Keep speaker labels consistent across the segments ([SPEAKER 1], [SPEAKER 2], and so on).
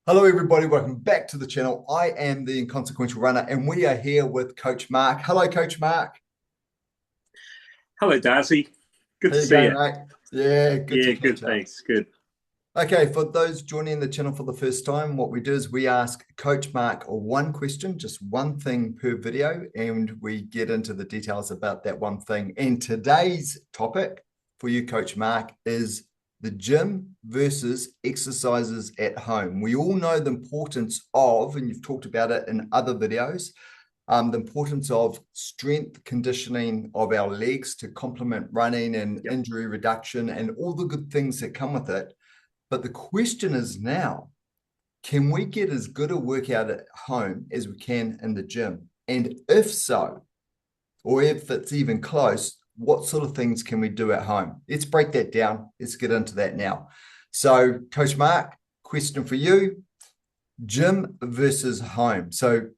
[SPEAKER 1] Hello, everybody. Welcome back to the channel. I am the Inconsequential Runner, and we are here with Coach Mark. Hello, Coach Mark.
[SPEAKER 2] Hello, Darcy. Good
[SPEAKER 1] How
[SPEAKER 2] to
[SPEAKER 1] you
[SPEAKER 2] see
[SPEAKER 1] going,
[SPEAKER 2] you.
[SPEAKER 1] mate? Yeah, good to
[SPEAKER 2] Yeah,
[SPEAKER 1] catch
[SPEAKER 2] good,
[SPEAKER 1] up.
[SPEAKER 2] thanks. Good.
[SPEAKER 1] Okay, for those joining the channel for the first time, what we do is we ask Coach Mark one question, just one thing per video, and we get into the details about that one thing. And today's topic for you, Coach Mark, is the gym versus exercises at home. We all know the importance of, and you've talked about it in other videos, the importance of strength conditioning of our legs to complement running and
[SPEAKER 2] Yep.
[SPEAKER 1] injury reduction and all the good things that come with it. But the question is now, can we get as good a workout at home as we can in the gym? And if so, or if it's even close, what sort of things can we do at home? Let's break that down. Let's get into that now. So, Coach Mark, question for you, gym versus home. So,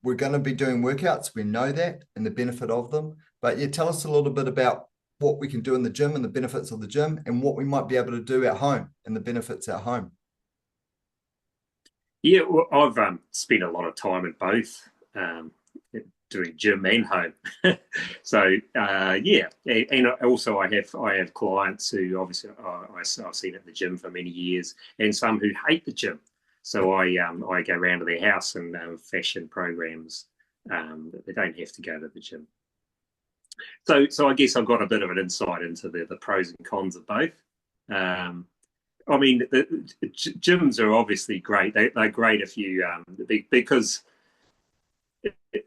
[SPEAKER 1] we're going to be doing workouts. We know that and the benefit of them. But yeah, tell us a little bit about what we can do in the gym and the benefits of the gym and what we might be able to do at home and the benefits at home.
[SPEAKER 2] Yeah, well, I've spent a lot of time at both, um, doing gym and home. So yeah, and also I have clients who obviously I've seen at the gym for many years, and some who hate the gym. So
[SPEAKER 1] Yep.
[SPEAKER 2] I go around to their house and fashion programs that they don't have to go to the gym. So I guess I've got a bit of an insight into the pros and cons of both. Um, I mean, the gyms are obviously great. They're great if you because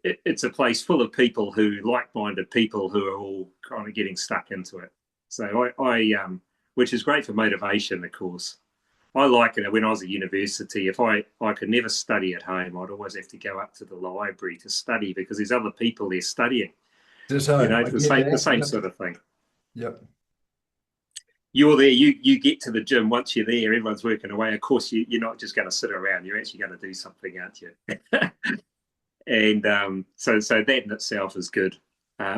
[SPEAKER 2] it's a place full of people who like-minded people who are all kind of getting stuck into it. So which is great for motivation, of course. I like it when I was at university. If I could never study at home, I'd always have to go up to the library to study because there's other people there studying.
[SPEAKER 1] Ditto. I
[SPEAKER 2] The
[SPEAKER 1] get
[SPEAKER 2] same
[SPEAKER 1] that. Yep.
[SPEAKER 2] sort of thing.
[SPEAKER 1] Yep.
[SPEAKER 2] You're there, you get to the gym. Once you're there, everyone's working away. Of course, you're not just going to sit around, you're actually going to do something, aren't you? And so that in itself is good.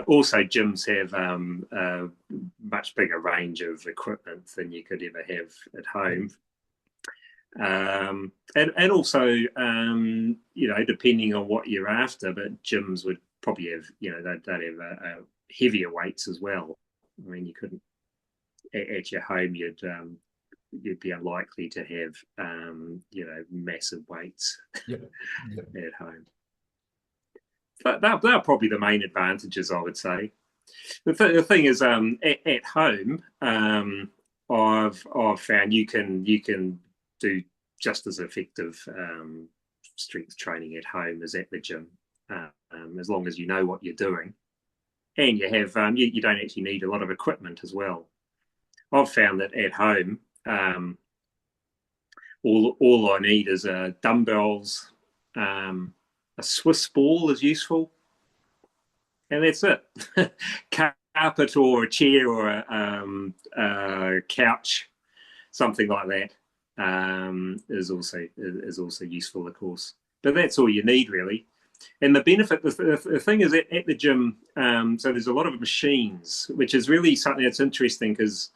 [SPEAKER 2] Also, gyms have a much bigger range of equipment than you could ever have at
[SPEAKER 1] Yep.
[SPEAKER 2] home. And also, depending on what you're after, but gyms would probably have, they'd have heavier weights as well. I mean, you couldn't at your home, you'd be unlikely to have massive weights
[SPEAKER 1] Yep. Yep.
[SPEAKER 2] at home. But they're probably the main advantages, I would say. The thing is, at home, I've found you can do just as effective strength training at home as at the gym, as long as you know what you're doing, and you have you don't actually need a lot of equipment as well. I've found that at home, all I need is dumbbells, a Swiss ball is useful, and that's it. Carpet or a chair or a couch, something like that, is also useful, of course. But that's all you need really. And the benefit, the thing is at the gym, so there's a lot of machines, which is really something that's interesting because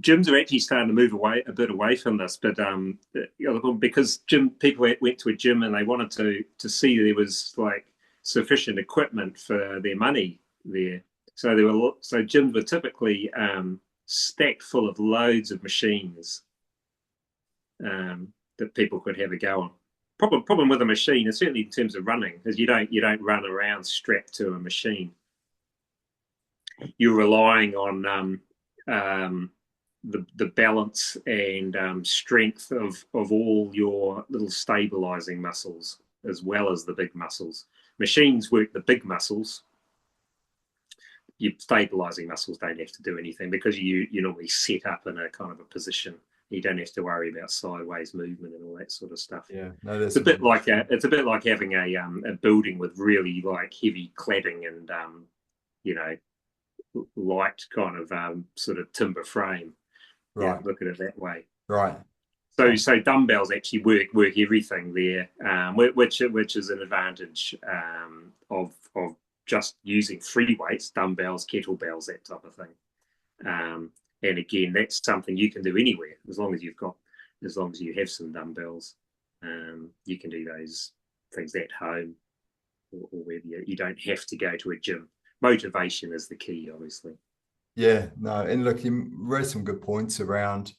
[SPEAKER 2] gyms are actually starting to move away a bit away from this, but because gym people went to a gym and they wanted to see there was like sufficient equipment for their money there. So gyms were typically stacked full of loads of machines that people could have a go on. Problem with a machine, and certainly in terms of running, is you don't run around strapped to a machine. You're relying on the balance and strength of all your little stabilizing muscles as well as the big muscles. Machines work the big muscles. Your stabilizing muscles don't have to do anything because you normally set up in a kind of a position. You don't have to worry about sideways movement and all that sort of stuff.
[SPEAKER 1] Yeah. No,
[SPEAKER 2] It's
[SPEAKER 1] that's
[SPEAKER 2] a bit
[SPEAKER 1] very
[SPEAKER 2] like
[SPEAKER 1] true.
[SPEAKER 2] having a building with really like heavy cladding and you know light kind of sort of timber frame. Yeah,
[SPEAKER 1] Right.
[SPEAKER 2] look at it that way.
[SPEAKER 1] Right. Oh,
[SPEAKER 2] So dumbbells actually work everything there, which is an advantage of just using free weights, dumbbells, kettlebells, that type of thing. And again, that's something you can do anywhere as long as you have some dumbbells. You can do those things at home, or whether you don't have to go to a gym. Motivation is the key, obviously.
[SPEAKER 1] Yeah, no, and look, you raised some good points around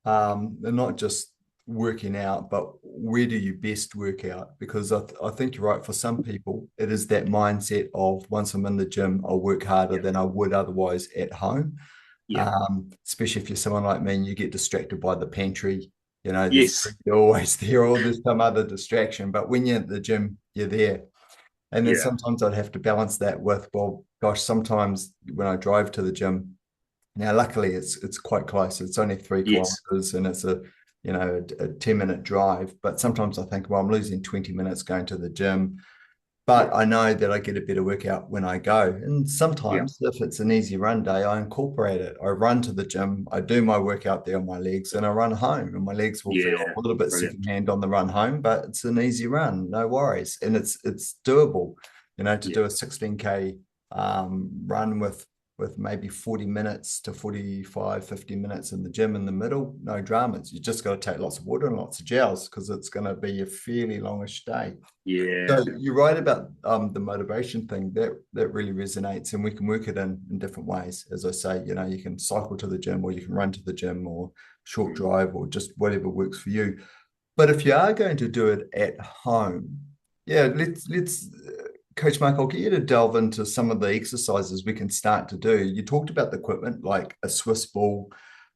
[SPEAKER 1] not just working out, but where do you best work out? Because I think you're right. For some people, it is that mindset of once I'm in the gym, I'll work harder than I would otherwise at home.
[SPEAKER 2] Yeah.
[SPEAKER 1] Especially if you're someone like me and you get distracted by the pantry, you know, there's
[SPEAKER 2] Yes.
[SPEAKER 1] you're always there, or there's some other distraction. But when you're at the gym, you're there. And then
[SPEAKER 2] Yeah.
[SPEAKER 1] sometimes I'd have to balance that with, well, gosh, sometimes when I drive to the gym, now luckily it's quite close. It's only 3
[SPEAKER 2] Yes.
[SPEAKER 1] kilometers and it's a 10-minute drive. But sometimes I think, well, I'm losing 20 minutes going to the gym.
[SPEAKER 2] Yeah.
[SPEAKER 1] But I know that I get a better workout when I go. And
[SPEAKER 2] Yeah.
[SPEAKER 1] sometimes, if it's an easy run day, I incorporate it. I run to the gym, I do my workout there on my legs, and I run home. And my legs will feel
[SPEAKER 2] Yeah.
[SPEAKER 1] a little bit
[SPEAKER 2] Brilliant.
[SPEAKER 1] secondhand on the run home, but it's an easy run, no worries. And it's doable, to
[SPEAKER 2] Yeah.
[SPEAKER 1] do a 16K run with maybe 40 minutes to 45, 50 minutes in the gym in the middle, no dramas. You just got to take lots of water and lots of gels because it's going to be a fairly longish day.
[SPEAKER 2] Yeah.
[SPEAKER 1] So you're right about the motivation thing. That really resonates, and we can work it in different ways. As I say, you can cycle to the gym, or you can run to the gym, or short drive, or just whatever works for you. But if you are going to do it at home, yeah, let's Coach Mark, I'll get you to delve into some of the exercises we can start to do. You talked about the equipment like a Swiss ball,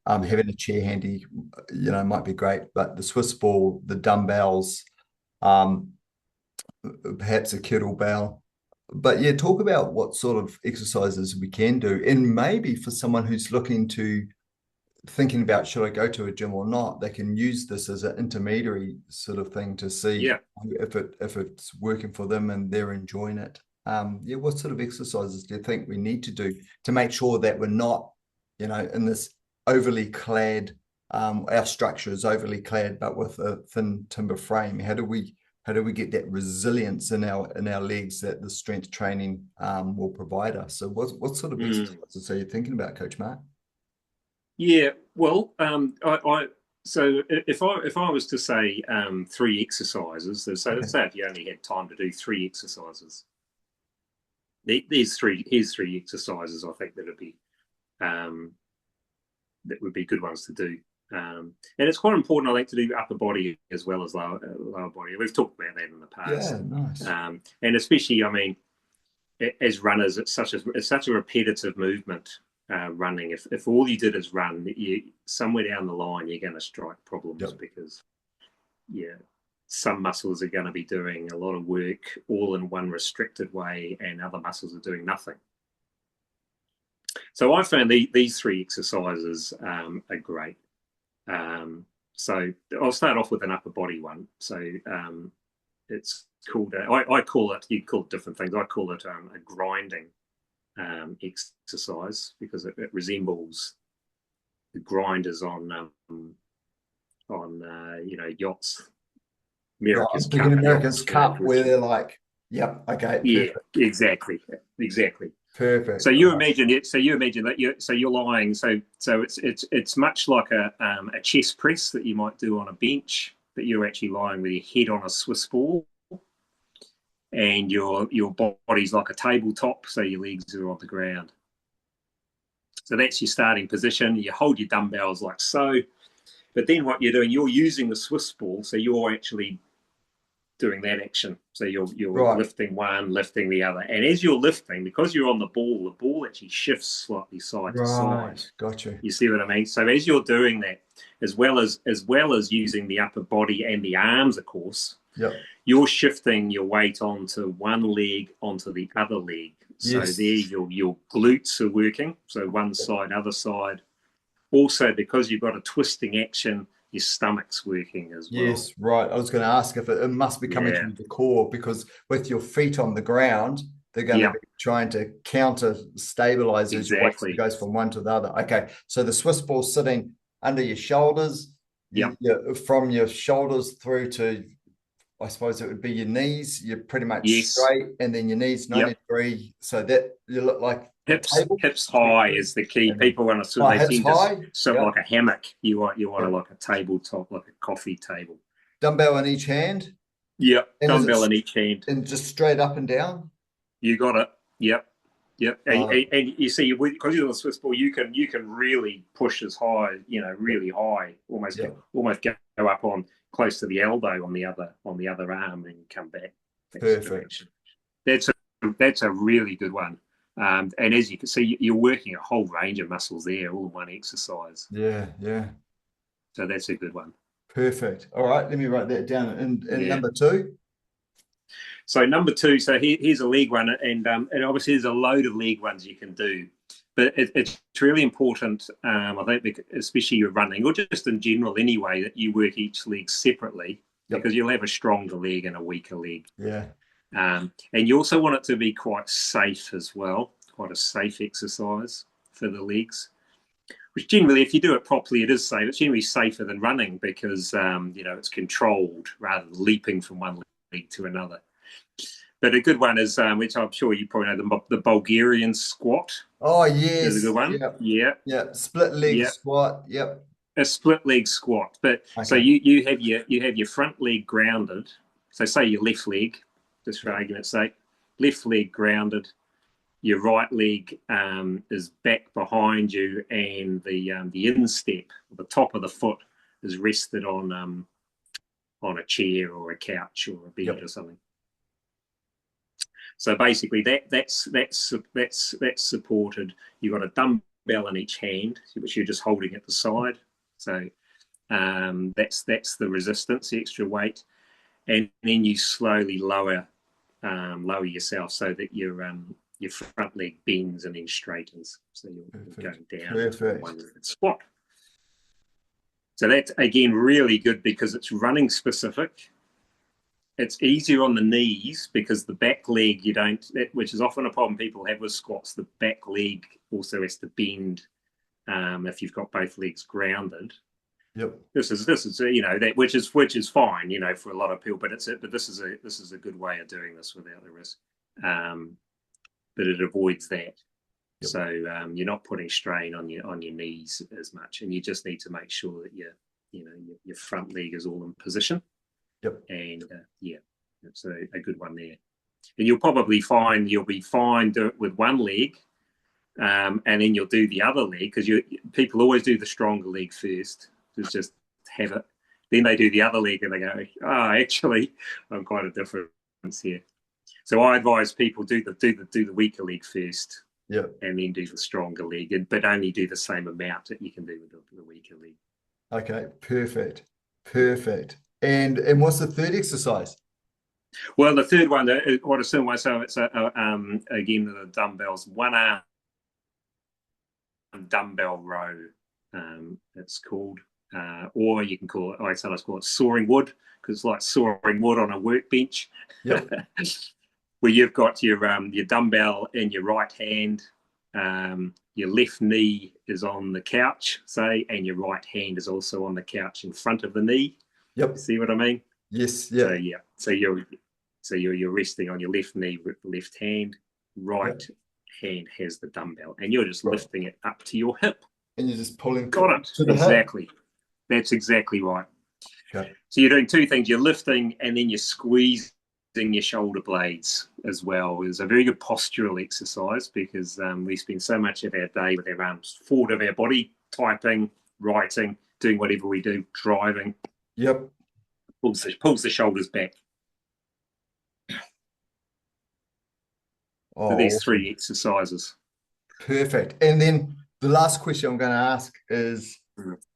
[SPEAKER 1] having a chair handy, might be great, but the Swiss ball, the dumbbells, um, perhaps a kettlebell. But yeah, talk about what sort of exercises we can do. And maybe for someone who's thinking about should I go to a gym or not, they can use this as an intermediary sort of thing to see
[SPEAKER 2] Yeah.
[SPEAKER 1] if it's working for them and they're enjoying it. Yeah, what sort of exercises do you think we need to do to make sure that we're not, in this overly clad, our structure is overly clad, but with a thin timber frame? How do we get that resilience in our legs that the strength training will provide us? So what sort of exercises are you thinking about, Coach Mark?
[SPEAKER 2] Yeah. Well, so if I was to say three exercises, so let's say if you only had time to do three exercises, here's three exercises I think um, that would be good ones to do. And it's quite important, I think, to do upper body as well as lower body. We've talked about that in the past.
[SPEAKER 1] Yeah, nice.
[SPEAKER 2] And especially, I mean, as runners, it's such a repetitive movement. Running. If all you did is run, somewhere down the line you're going to strike problems.
[SPEAKER 1] Yep.
[SPEAKER 2] Because some muscles are going to be doing a lot of work all in one restricted way, and other muscles are doing nothing. So I found these three exercises are great. So I'll start off with an upper body one. So it's called, I call it, you call it different things. I call it a grinding exercise, because it resembles the grinders on yachts.
[SPEAKER 1] America's Cup, where they're like, yep, okay,
[SPEAKER 2] yeah,
[SPEAKER 1] perfect.
[SPEAKER 2] exactly.
[SPEAKER 1] Perfect.
[SPEAKER 2] So you imagine it. So you imagine that you're lying. So it's much like a chest press that you might do on a bench, but you're actually lying with your head on a Swiss ball, and your body's like a tabletop, so your legs are on the ground. So that's your starting position. You hold your dumbbells like so, but then what you're doing, you're using the Swiss ball, so you're actually doing that action. So you're
[SPEAKER 1] right.
[SPEAKER 2] lifting one, lifting the other, and as you're lifting, because you're on the ball actually shifts slightly side to side.
[SPEAKER 1] Gotcha.
[SPEAKER 2] You see what I mean? So as you're doing that, as well as using the upper body and the arms, of course,
[SPEAKER 1] yep,
[SPEAKER 2] you're shifting your weight onto one leg, onto the other leg. So
[SPEAKER 1] yes,
[SPEAKER 2] there your glutes are working. So one side, other side. Also, because you've got a twisting action, your stomach's working as well.
[SPEAKER 1] yes, right. I was going to ask if it must be coming through the core, because with your feet on the ground, they're going to be trying to counter stabilize as your weight goes from one to the other. Okay, so the Swiss ball sitting under your shoulders, from your shoulders through to, I suppose it would be your knees. You're pretty much straight, and then your knees 90 degree, so that you look like
[SPEAKER 2] hips high is the key. People want to they tend to sit like a hammock. You want to like a tabletop, like a coffee table.
[SPEAKER 1] dumbbell in each hand,
[SPEAKER 2] Yep,
[SPEAKER 1] and is
[SPEAKER 2] dumbbell
[SPEAKER 1] it
[SPEAKER 2] in each hand.
[SPEAKER 1] and just straight up and down?
[SPEAKER 2] You got it. Yep, yep.
[SPEAKER 1] Oh,
[SPEAKER 2] And you see, because you're on the Swiss ball, you can really push as high,
[SPEAKER 1] yep,
[SPEAKER 2] really high,
[SPEAKER 1] yep,
[SPEAKER 2] almost go up on close to the elbow on the other arm, and come back that
[SPEAKER 1] perfect.
[SPEAKER 2] direction. That's a that's a really good one. And as you can see, you're working a whole range of muscles there, all in one exercise.
[SPEAKER 1] Yeah, yeah,
[SPEAKER 2] So that's a good one.
[SPEAKER 1] perfect. All right, let me write that down. And
[SPEAKER 2] Yeah.
[SPEAKER 1] number two.
[SPEAKER 2] So number two, so here's a leg one, and obviously there's a load of leg ones you can do, but it's really important, I think, especially you're running or just in general anyway, that you work each leg separately
[SPEAKER 1] Yep.
[SPEAKER 2] because you'll have a stronger leg and a weaker leg,
[SPEAKER 1] Yeah.
[SPEAKER 2] and you also want it to be quite safe as well, quite a safe exercise for the legs. Which generally, if you do it properly, it is safe. It's generally safer than running because it's controlled rather than leaping from one leg to another. But a good one is, which I'm sure you probably know, the Bulgarian squat
[SPEAKER 1] Oh,
[SPEAKER 2] is a good
[SPEAKER 1] yes.
[SPEAKER 2] one.
[SPEAKER 1] Yep.
[SPEAKER 2] Yeah,
[SPEAKER 1] Yep. Split leg
[SPEAKER 2] yeah,
[SPEAKER 1] squat. Yep.
[SPEAKER 2] a split leg squat. But so
[SPEAKER 1] Okay.
[SPEAKER 2] you have your front leg grounded. So say your left leg, just for
[SPEAKER 1] Yep.
[SPEAKER 2] argument's sake, left leg grounded. Your right leg is back behind you, and the instep, the top of the foot, is rested on a chair or a couch or a bed
[SPEAKER 1] Yep.
[SPEAKER 2] or something. So basically, that's supported. You've got a dumbbell in each hand, which you're just holding at the side. So that's the resistance, the extra weight, and then you slowly lower yourself so that your front leg bends and then straightens. So you're
[SPEAKER 1] Perfect.
[SPEAKER 2] going down into a
[SPEAKER 1] Perfect.
[SPEAKER 2] one-legged squat. So that's again really good because it's running specific. It's easier on the knees because the back leg you don't, which is often a problem people have with squats. The back leg also has to bend if you've got both legs grounded.
[SPEAKER 1] Yep.
[SPEAKER 2] This is that which is fine for a lot of people, but this is a good way of doing this without the risk. But it avoids that.
[SPEAKER 1] Yep.
[SPEAKER 2] So you're not putting strain on your knees as much, and you just need to make sure that your front leg is all in position.
[SPEAKER 1] Yep.
[SPEAKER 2] And it's a good one there. And you'll probably find you'll be fine do it with one leg, and then you'll do the other leg because people always do the stronger leg first. Just have it. Then they do the other leg and they go, oh, actually, I'm quite a difference here. So I advise people do the weaker leg first,
[SPEAKER 1] Yep.
[SPEAKER 2] and then do the stronger leg, but only do the same amount that you can do with the weaker leg.
[SPEAKER 1] Okay. Perfect. Perfect. And what's the third exercise?
[SPEAKER 2] Well, the third one, what a similar way. So it's again the dumbbells, one arm dumbbell row. It's called, or you can call it. I sometimes call it sawing wood because it's like sawing wood on a workbench.
[SPEAKER 1] Yep.
[SPEAKER 2] Where you've got your dumbbell in your right hand, your left knee is on the couch, say, and your right hand is also on the couch in front of the knee.
[SPEAKER 1] Yep.
[SPEAKER 2] See what I mean?
[SPEAKER 1] Yes. Yeah.
[SPEAKER 2] So you're resting on your left knee with the left hand. Right hand has the dumbbell, and you're just lifting it up to your hip.
[SPEAKER 1] And you're just pulling
[SPEAKER 2] Got it.
[SPEAKER 1] to the
[SPEAKER 2] Exactly.
[SPEAKER 1] hip.
[SPEAKER 2] That's exactly right.
[SPEAKER 1] Okay.
[SPEAKER 2] So you're doing two things. You're lifting, and then you're squeezing your shoulder blades as well. It's a very good postural exercise because we spend so much of our day with our arms forward of our body, typing, writing, doing whatever we do, driving.
[SPEAKER 1] Yep.
[SPEAKER 2] Pulls the shoulders back.
[SPEAKER 1] Oh,
[SPEAKER 2] So there's three exercises.
[SPEAKER 1] perfect. And then the last question I'm going to ask is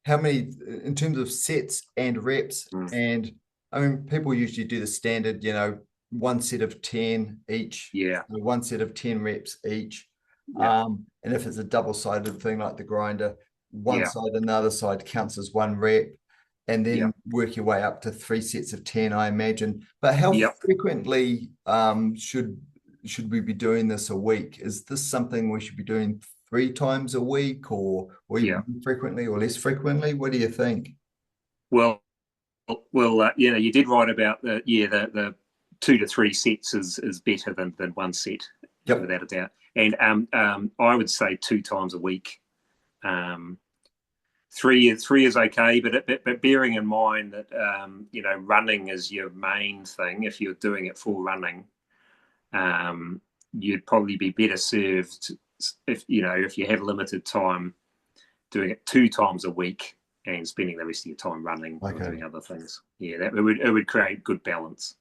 [SPEAKER 1] how many, in terms of sets and reps, and I mean, people usually do the standard, one set of 10 each.
[SPEAKER 2] Yeah.
[SPEAKER 1] One set of 10 reps each.
[SPEAKER 2] Yeah.
[SPEAKER 1] And if it's a double-sided thing like the grinder, one
[SPEAKER 2] Yeah.
[SPEAKER 1] side and the other side counts as one rep, and then work your way up to 3 sets of 10, I imagine. But how frequently should we be doing this a week? Is this something we should be doing 3 times a week, or even frequently or less frequently? What do you think?
[SPEAKER 2] Well, you did write about the 2 to 3 sets is better than one set, without a doubt. And I would say 2 times a week. Three is okay, but bearing in mind that running is your main thing. If you're doing it for running, you'd probably be better served if you have limited time, doing it 2 times a week and spending the rest of your time running or doing other things. Yeah, that it would create good balance.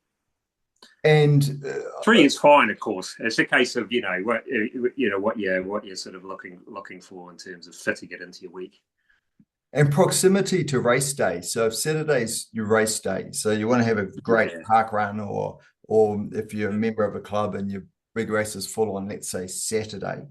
[SPEAKER 1] And
[SPEAKER 2] 3 is fine, of course. It's a case of what you're sort of looking for in terms of fitting it into your week.
[SPEAKER 1] And proximity to race day. So if Saturday's your race day, so you want to have a great park run, or if you're a member of a club and your big race is full on, let's say Saturday,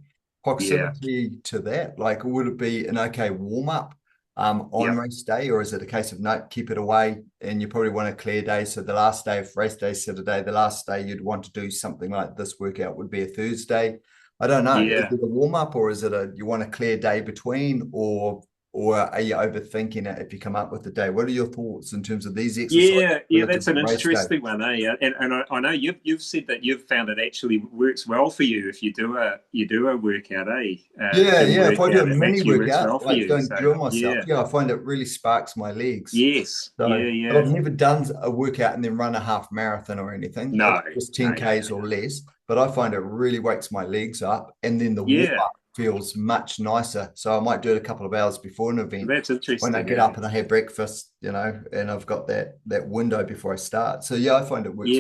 [SPEAKER 1] proximity to that, like would it be an okay warm up on race day, or is it a case of no, keep it away and you probably want a clear day? So the last day of race day, Saturday, the last day you'd want to do something like this workout would be a Thursday. I don't know. Is it a warm up, or is it you want a clear day between, or are you overthinking it if you come up with the day? What are your thoughts in terms of these exercises?
[SPEAKER 2] Yeah, that's an interesting one, eh? And I know you've said that you've found it actually works well for you if you do a workout, eh?
[SPEAKER 1] Yeah. If I do a mini workout,
[SPEAKER 2] well
[SPEAKER 1] like don't drill myself, I find it really sparks my legs.
[SPEAKER 2] Yes.
[SPEAKER 1] So, but I've never done a workout and then run a half marathon or anything.
[SPEAKER 2] No,
[SPEAKER 1] it's just 10Ks or less. But I find it really wakes my legs up, and then the warm up feels much nicer. So I might do it a couple of hours before an event.
[SPEAKER 2] That's interesting.
[SPEAKER 1] When I get up and I have breakfast, and I've got that window before I start. So I find it works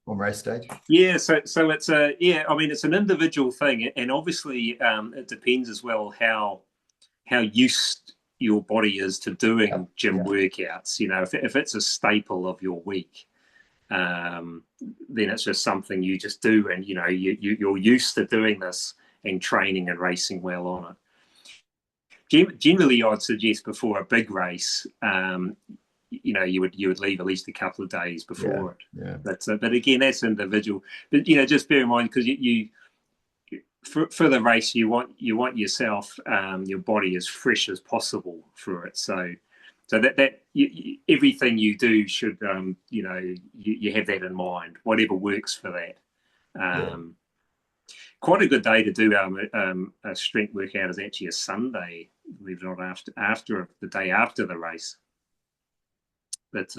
[SPEAKER 1] on race day.
[SPEAKER 2] Yeah, so it's it's an individual thing, and obviously it depends as well how used your body is to doing gym workouts. If it's a staple of your week, then it's just something you just do, and you're used to doing this and training and racing well on it. Generally, I'd suggest before a big race, you would leave at least a couple of days before it.
[SPEAKER 1] Yeah.
[SPEAKER 2] But again, that's individual. But just bear in mind, because for the race, you want yourself, your body as fresh as possible for it. So that everything you do should you have that in mind. Whatever works for that. Quite a good day to do a strength workout is actually a Sunday, believe it or not, after the day after the race. But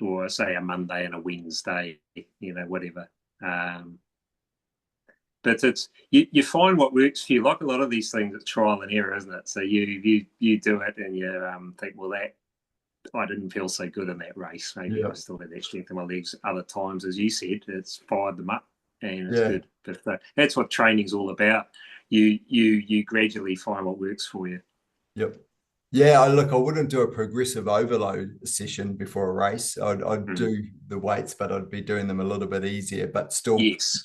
[SPEAKER 2] or say a Monday and a Wednesday, whatever. But it's you find what works for you. Like a lot of these things, it's trial and error, isn't it? So you do it and you think, well, that I didn't feel so good in that race. Maybe I still had that strength in my legs. Other times, as you said, it's fired them up and it's good. But that's what training's all about. You gradually find what works for you.
[SPEAKER 1] Yep. Yeah, I wouldn't do a progressive overload session before a race. I'd do the weights, but I'd be doing them a little bit easier, but still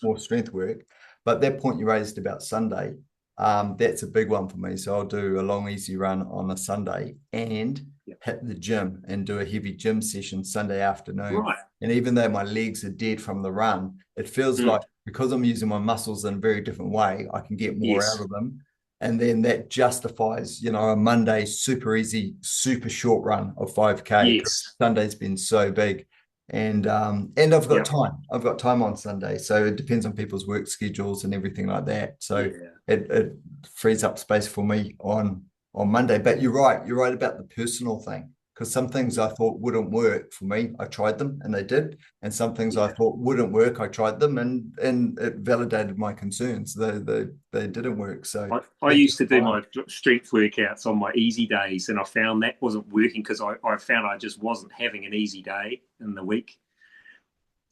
[SPEAKER 1] more strength work. But that point you raised about Sunday, that's a big one for me. So I'll do a long, easy run on a Sunday and hit the gym and do a heavy gym session Sunday afternoon.
[SPEAKER 2] Right.
[SPEAKER 1] And even though my legs are dead from the run, it feels like because I'm using my muscles in a very different way, I can get more out of them. And then that justifies, a Monday super easy, super short run of 5K.
[SPEAKER 2] Yes.
[SPEAKER 1] Sunday's been so big. And I've got time. I've got time on Sunday. So it depends on people's work schedules and everything like that. So it frees up space for me on Monday. But you're right. You're right about the personal thing. Because some things I thought wouldn't work for me, I tried them and they did. And some things I thought wouldn't work, I tried them and it validated my concerns. They didn't work. So
[SPEAKER 2] I used to do my strength workouts on my easy days, and I found that wasn't working because I found I just wasn't having an easy day in the week.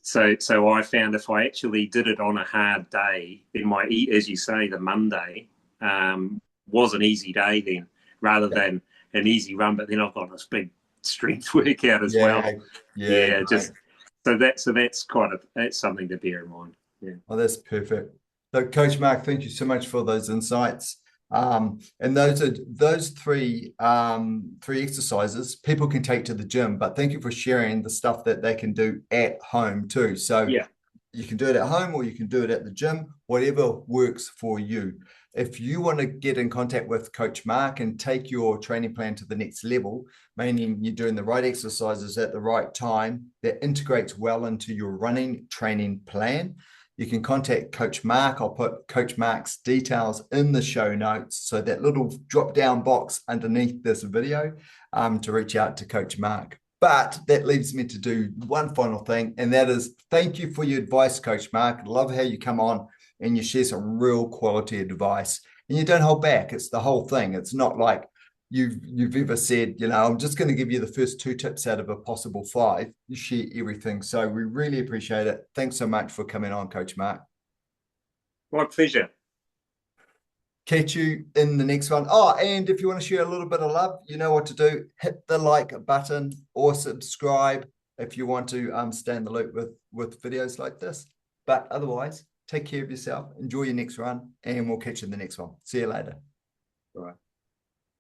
[SPEAKER 2] So I found if I actually did it on a hard day, then as you say, the Monday was an easy day then, rather than an easy run, but then I've got this big strength workout as well. So that's something to bear in mind. Yeah.
[SPEAKER 1] Oh, that's perfect. So, Coach Mark, thank you so much for those insights. And those three exercises people can take to the gym, but thank you for sharing the stuff that they can do at home too. So you can do it at home or you can do it at the gym, whatever works for you. If you want to get in contact with Coach Mark and take your training plan to the next level, meaning you're doing the right exercises at the right time that integrates well into your running training plan, you can contact Coach Mark. I'll put Coach Mark's details in the show notes. So that little drop down box underneath this video to reach out to Coach Mark. But that leaves me to do one final thing, and that is thank you for your advice, Coach Mark. I love how you come on and you share some real quality advice, and you don't hold back. It's the whole thing. It's not like you've ever said, I'm just going to give you the first 2 tips out of a possible 5. You share everything. So we really appreciate it. Thanks so much for coming on, Coach Mark.
[SPEAKER 2] My pleasure.
[SPEAKER 1] Catch you in the next one. Oh, and if you want to share a little bit of love, you know what to do. Hit the like button or subscribe if you want to stay in the loop with videos like this. But otherwise, take care of yourself. Enjoy your next run, and we'll catch you in the next one. See you later.
[SPEAKER 2] All right.